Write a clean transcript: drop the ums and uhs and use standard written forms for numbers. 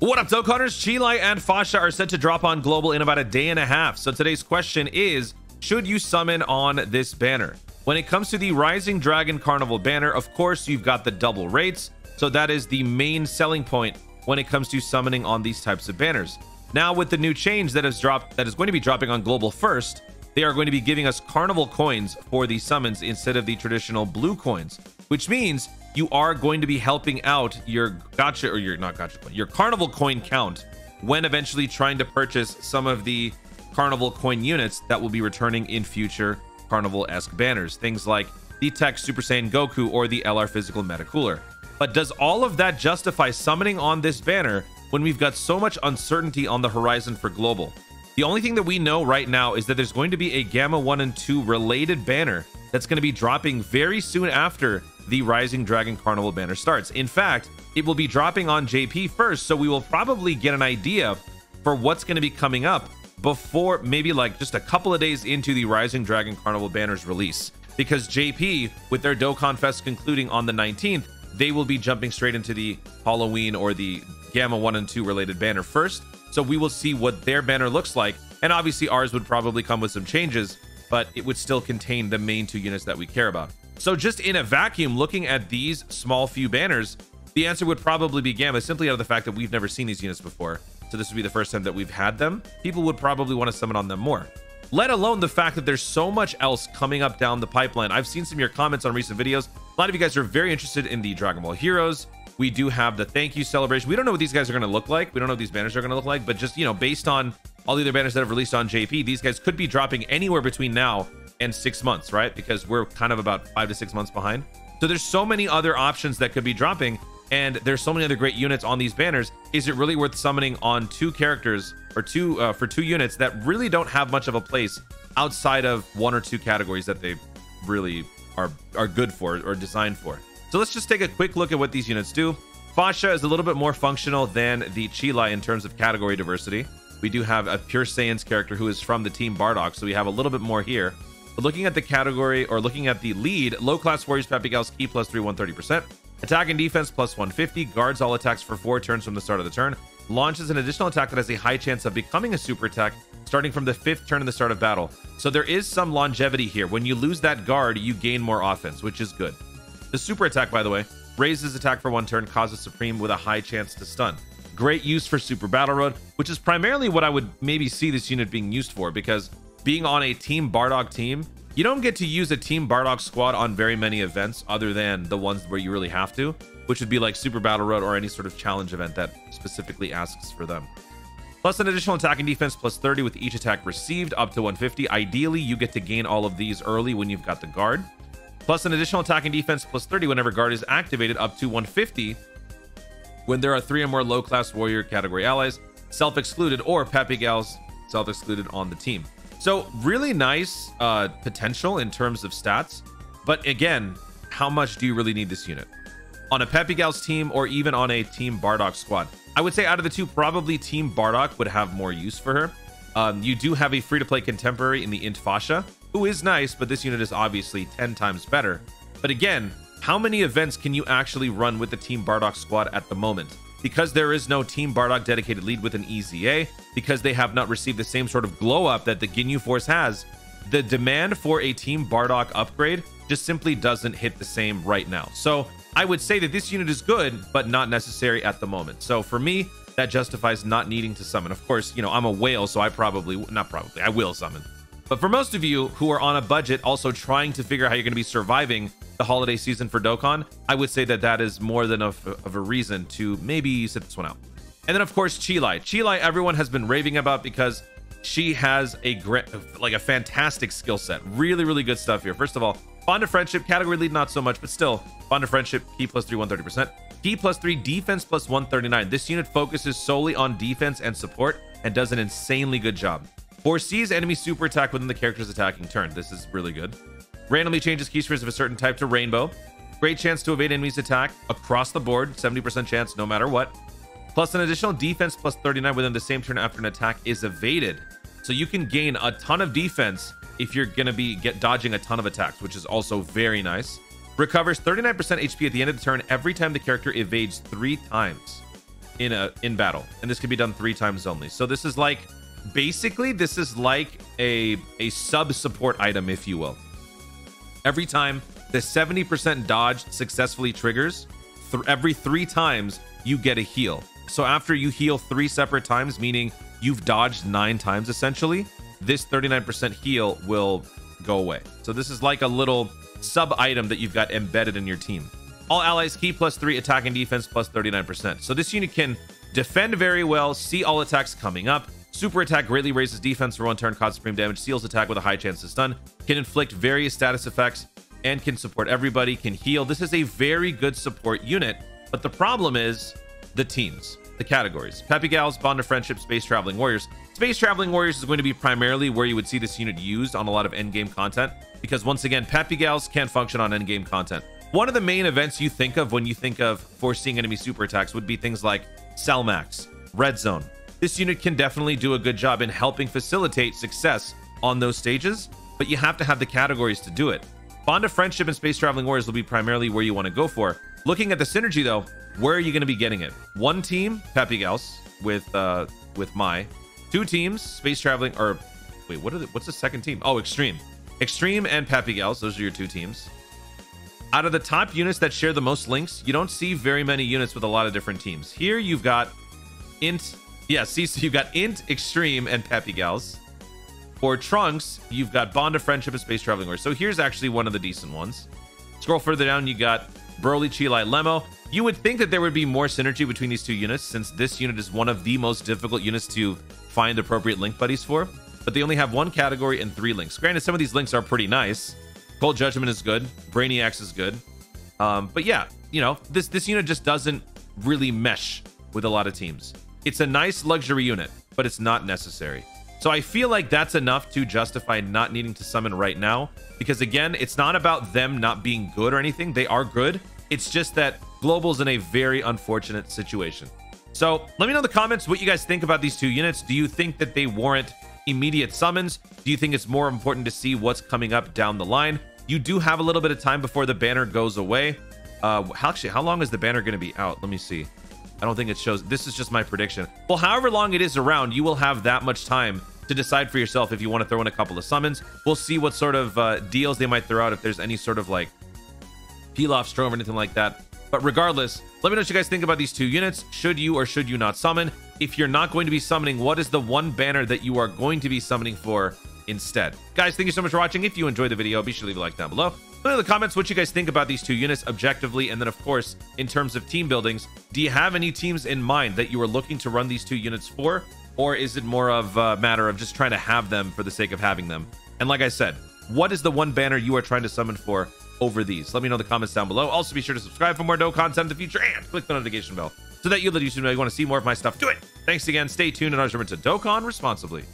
What up, Dokkanners? Chilai and Fasha are set to drop on global in about a day and a half. So today's question is, should you summon on this banner? When it comes to the Rising Dragon Carnival banner, of course, you've got the double rates. So that is the main selling point when it comes to summoning on these types of banners. Now, with the new change that is going to be dropping on global first, they are going to be giving us Carnival coins for the summons instead of the traditional blue coins, which means you are going to be helping out your gacha, or your Carnival coin count when eventually trying to purchase some of the Carnival coin units that will be returning in future Carnival-esque banners, things like the Tech Super Saiyan Goku or the LR Physical Meta Cooler. But does all of that justify summoning on this banner when we've got so much uncertainty on the horizon for global? The only thing that we know right now is that there's going to be a Gamma 1 and 2 related banner that's going to be dropping very soon after the Rising Dragon Carnival banner starts. In fact, it will be dropping on JP first, so we will probably get an idea for what's going to be coming up before maybe like just a couple of days into the Rising Dragon Carnival banner's release. Because JP, with their Dokkan Fest concluding on the 19th, they will be jumping straight into the Halloween or the Gamma 1 and 2 related banner first. So we will see what their banner looks like. And obviously ours would probably come with some changes, but it would still contain the main two units that we care about. So just in a vacuum, looking at these small few banners, the answer would probably be Gamma, simply out of the fact that we've never seen these units before. So this would be the first time that we've had them. People would probably want to summon on them more. Let alone the fact that there's so much else coming up down the pipeline. I've seen some of your comments on recent videos. A lot of you guys are very interested in the Dragon Ball Heroes. We do have the thank you celebration. We don't know what these guys are going to look like. We don't know what these banners are going to look like, but just, you know, based on all the other banners that have released on JP, these guys could be dropping anywhere between now and 6 months, right? Because we're kind of about 5 to 6 months behind. So there's so many other options that could be dropping, and there's so many other great units on these banners. Is it really worth summoning on two characters or for two units that really don't have much of a place outside of one or two categories that they really are good for or designed for? So let's just take a quick look at what these units do. Fasha is a little bit more functional than the Chilai in terms of category diversity. We do have a Pure Saiyan's character who is from the Team Bardock, so we have a little bit more here. But looking at the category, or looking at the lead, Low Class Warriors Peppy Gals Key +3 130%, attack and defense +150, guards all attacks for 4 turns from the start of the turn, launches an additional attack that has a high chance of becoming a super attack starting from the 5th turn in the start of battle. So there is some longevity here. When you lose that guard, you gain more offense, which is good. The super attack, by the way, raises attack for 1 turn, causes Supreme with a high chance to stun. Great use for Super Battle Road, which is primarily what I would maybe see this unit being used for, because being on a Team Bardock team, you don't get to use a Team Bardock squad on very many events other than the ones where you really have to, which would be like Super Battle Road or any sort of challenge event that specifically asks for them. Plus an additional attack and defense +30 with each attack received up to 150. Ideally, you get to gain all of these early when you've got the guard. Plus an additional attack and defense +30 whenever guard is activated up to 150 when there are 3 or more low-class warrior category allies, self-excluded, or Peppy Gals self-excluded on the team. So really nice potential in terms of stats. But again, how much do you really need this unit? On a Peppy Gals team or even on a Team Bardock squad? I would say out of the two, probably Team Bardock would have more use for her. You do have a free-to-play contemporary in the Int Fasha, who is nice, but this unit is obviously 10 times better. But again, how many events can you actually run with the Team Bardock squad at the moment? Because there is no Team Bardock dedicated lead with an EZA, because they have not received the same sort of glow up that the Ginyu Force has, the demand for a Team Bardock upgrade just simply doesn't hit the same right now. So I would say that this unit is good, but not necessary at the moment. So for me, that justifies not needing to summon. Of course, you know, I'm a whale, so I will summon. But for most of you who are on a budget, also trying to figure out how you're going to be surviving the holiday season for Dokkan, I would say that that is more than enough of a reason to maybe sit this one out. And then, of course, Chilai. Chilai, everyone has been raving about because she has a fantastic skill set. Really, really good stuff here. First of all, Bond of Friendship, category lead, not so much, but still, Bond of Friendship, Key +3 130%. Key +3, defense +139. This unit focuses solely on defense and support and does an insanely good job. Foresees enemy super attack within the character's attacking turn. This is really good. Randomly changes keystrings of a certain type to rainbow. Great chance to evade enemies attack across the board. 70% chance no matter what. Plus an additional defense +39 within the same turn after an attack is evaded. So you can gain a ton of defense if you're going to be dodging a ton of attacks, which is also very nice. Recovers 39% HP at the end of the turn every time the character evades 3 times. in battle, and this can be done 3 times only. So this is like, basically this is like a sub support item, if you will. Every time the 70% dodge successfully triggers, every 3 times you get a heal. So after you heal 3 separate times, meaning you've dodged 9 times essentially, this 39% heal will go away. So this is like a little sub item that you've got embedded in your team. All allies key +3 attack and defense +39%. So this unit can defend very well, see all attacks coming up. Super attack greatly raises defense for 1 turn, causes supreme damage, seals attack with a high chance to stun, can inflict various status effects, and can support everybody, can heal. This is a very good support unit, but the problem is the teams, the categories. Peppy Gals, Bond of Friendship, Space Traveling Warriors. Space Traveling Warriors is going to be primarily where you would see this unit used on a lot of endgame content, because once again, Peppy Gals can't function on endgame content. One of the main events you think of when you think of foreseeing enemy super attacks would be things like Cell Max, Red Zone. This unit can definitely do a good job in helping facilitate success on those stages, but you have to have the categories to do it. Bond of Friendship and Space Traveling Warriors will be primarily where you want to go for. Looking at the synergy though, where are you going to be getting it? 1 team, Peppy Gals with Mai. 2 teams, Space Traveling, or wait, what's the second team? Oh, Extreme. Extreme and Peppy Gals, those are your 2 teams. Out of the top units that share the most links, you don't see very many units with a lot of different teams. Here you've got Int, yeah, see, so you've got Int, Extreme, and Peppy Gals. For Trunks, you've got Bond of Friendship and Space Traveling Warriors. So here's actually one of the decent ones. Scroll further down, you got Broly, Chilai, Lemo. You would think that there would be more synergy between these 2 units, since this unit is one of the most difficult units to find appropriate link buddies for, but they only have 1 category and 3 links. Granted, some of these links are pretty nice. Cold Judgment is good, Brainiacs is good, but yeah, you know, this unit just doesn't really mesh with a lot of teams. It's a nice luxury unit, but it's not necessary. So I feel like that's enough to justify not needing to summon right now, because again, it's not about them not being good or anything. They are good. It's just that Global's in a very unfortunate situation. So let me know in the comments what you guys think about these 2 units. Do you think that they warrant immediate summons? Do you think it's more important to see what's coming up down the line? You do have a little bit of time before the banner goes away. How long is the banner going to be out? Let me see. I don't think it shows. This is just my prediction. Well, however long it is around, you will have that much time to decide for yourself if you want to throw in a couple of summons. We'll see what sort of deals they might throw out, if there's any sort of like peel off Strom or anything like that. But regardless, let me know what you guys think about these 2 units. Should you or should you not summon? If you're not going to be summoning, what is the 1 banner that you are going to be summoning for instead? Guys, thank you so much for watching. If you enjoyed the video, be sure to leave a like down below. Let me know in the comments what you guys think about these 2 units objectively, and then of course, in terms of team buildings, do you have any teams in mind that you are looking to run these 2 units for? Or is it more of a matter of just trying to have them for the sake of having them? And like I said, what is the 1 banner you are trying to summon for over these? Let me know in the comments down below. Also, be sure to subscribe for more Dokkan content in the future, and click the notification bell so that you let YouTube know you want to see more of my stuff. Do it! Thanks again. Stay tuned, and always remember to Dokkan responsibly.